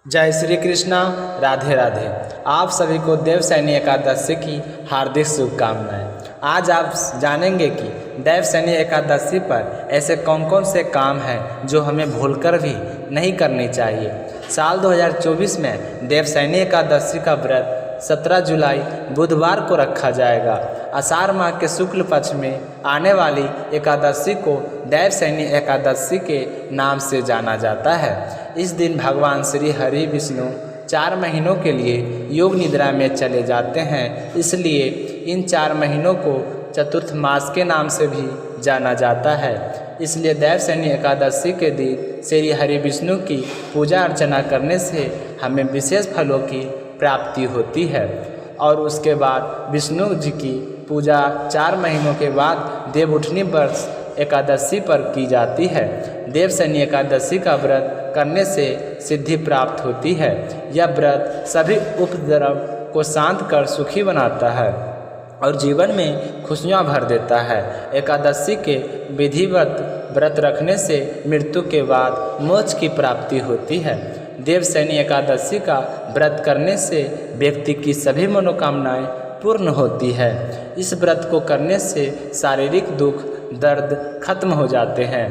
जय श्री कृष्णा, राधे राधे। आप सभी को देवशयनी एकादशी की हार्दिक शुभकामनाएं। आज आप जानेंगे कि देवशयनी एकादशी पर ऐसे कौन कौन से काम हैं जो हमें भूलकर भी नहीं करनी चाहिए। साल 2024 में देवशयनी एकादशी का व्रत 17 जुलाई बुधवार को रखा जाएगा। आषाढ़ माह के शुक्ल पक्ष में आने वाली एकादशी को देवशयनी एकादशी के नाम से जाना जाता है। इस दिन भगवान श्री हरि विष्णु 4 महीनों के लिए योग निद्रा में चले जाते हैं, इसलिए इन 4 महीनों को चतुर्थ मास के नाम से भी जाना जाता है। इसलिए देवशयनी एकादशी के दिन श्री हरि विष्णु की पूजा अर्चना करने से हमें विशेष फलों की प्राप्ति होती है। और उसके बाद विष्णु जी की पूजा 4 महीनों के बाद देवउठनी वर्ष एकादशी पर की जाती है। देवशयनी एकादशी का व्रत करने से सिद्धि प्राप्त होती है। यह व्रत सभी उपद्रव को शांत कर सुखी बनाता है और जीवन में खुशियाँ भर देता है। एकादशी के विधिवत व्रत रखने से मृत्यु के बाद मोक्ष की प्राप्ति होती है। देवशयनी एकादशी का व्रत करने से व्यक्ति की सभी मनोकामनाएं पूर्ण होती है। इस व्रत को करने से शारीरिक दुख दर्द खत्म हो जाते हैं,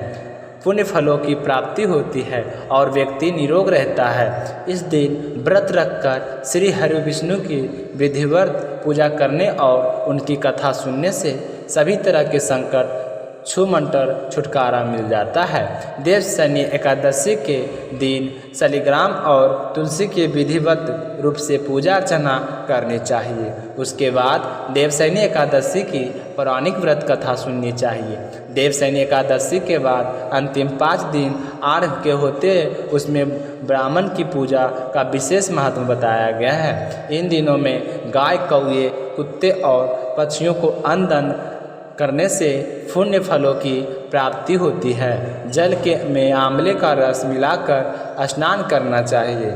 पुण्य फलों की प्राप्ति होती है और व्यक्ति निरोग रहता है। इस दिन व्रत रखकर श्री हरि विष्णु की विधिवत पूजा करने और उनकी कथा सुनने से सभी तरह के संकट छूमंतर छुटकारा मिल जाता है। देवशयनी एकादशी के दिन शालिग्राम और तुलसी की विधिवत रूप से पूजा अर्चना करनी चाहिए। उसके बाद देवशयनी एकादशी की पौराणिक व्रत कथा सुननी चाहिए। देवशयनी एकादशी के बाद अंतिम 5 दिन आर्घ के होते, उसमें ब्राह्मण की पूजा का विशेष महत्व बताया गया है। इन दिनों में गाय, कौए, कुत्ते और पक्षियों को अन्न करने से पुण्य फलों की प्राप्ति होती है। जल में आंवले का रस मिलाकर स्नान करना चाहिए,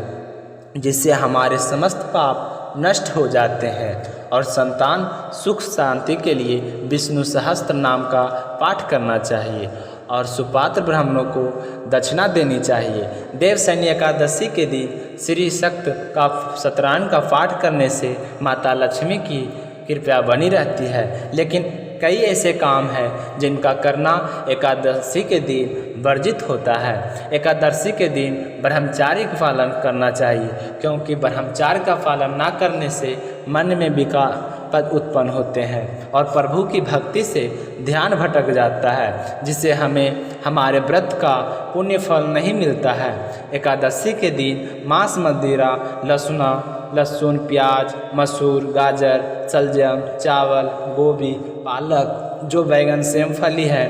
जिससे हमारे समस्त पाप नष्ट हो जाते हैं। और संतान सुख शांति के लिए विष्णु सहस्त्र नाम का पाठ करना चाहिए और सुपात्र ब्राह्मणों को दक्षिणा देनी चाहिए। देवशयनी एकादशी के दिन श्री शक्त का सत्यनारायण का पाठ करने से माता लक्ष्मी की कृपा बनी रहती है। लेकिन कई ऐसे काम हैं जिनका करना एकादशी के दिन वर्जित होता है। एकादशी के दिन ब्रह्मचार्य का पालन करना चाहिए, क्योंकि ब्रह्मचार्य का पालन ना करने से मन में विकार उत्पन्न होते हैं और प्रभु की भक्ति से ध्यान भटक जाता है, जिससे हमें हमारे व्रत का पुण्य फल नहीं मिलता है। एकादशी के दिन मांस, मदिरा, लहसुन, प्याज, मसूर, गाजर, शलजम, चावल, गोभी, पालक, जो बैगन, सेम फली है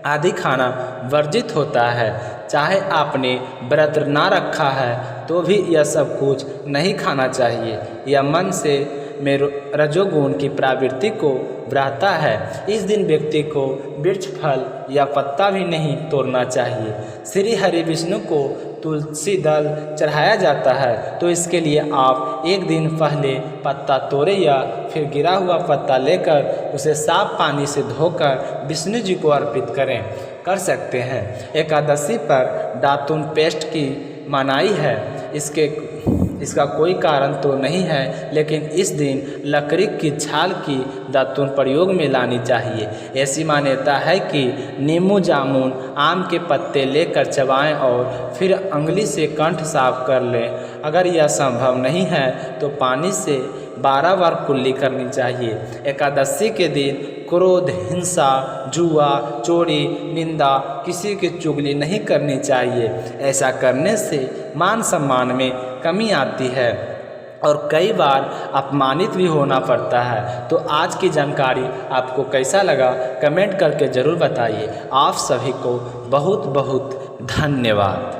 आदि खाना वर्जित होता है। चाहे आपने व्रत ना रखा है तो भी यह सब कुछ नहीं खाना चाहिए। यह मन से में रजोगुण की प्रवृत्ति को बढ़ाता है। इस दिन व्यक्ति को वृक्ष, फल या पत्ता भी नहीं तोड़ना चाहिए। श्री हरि विष्णु को तुलसी दल चढ़ाया जाता है, तो इसके लिए आप एक दिन पहले पत्ता तोड़े या फिर गिरा हुआ पत्ता लेकर उसे साफ पानी से धोकर विष्णु जी को अर्पित कर सकते हैं। एकादशी पर दातुन पेस्ट की मनाही है। इसका कोई कारण तो नहीं है, लेकिन इस दिन लकड़ी की छाल की दातुन प्रयोग में लानी चाहिए। ऐसी मान्यता है कि नींबू, जामुन, आम के पत्ते लेकर चबाएं और फिर अंगुली से कंठ साफ कर लें। अगर यह संभव नहीं है तो पानी से 12 बार कुल्ली करनी चाहिए। एकादशी के दिन क्रोध, हिंसा, जुआ, चोरी, निंदा, किसी की चुगली नहीं करनी चाहिए। ऐसा करने से मान सम्मान में कमी आती है और कई बार अपमानित भी होना पड़ता है। तो आज की जानकारी आपको कैसा लगा, कमेंट करके ज़रूर बताइए। आप सभी को बहुत बहुत धन्यवाद।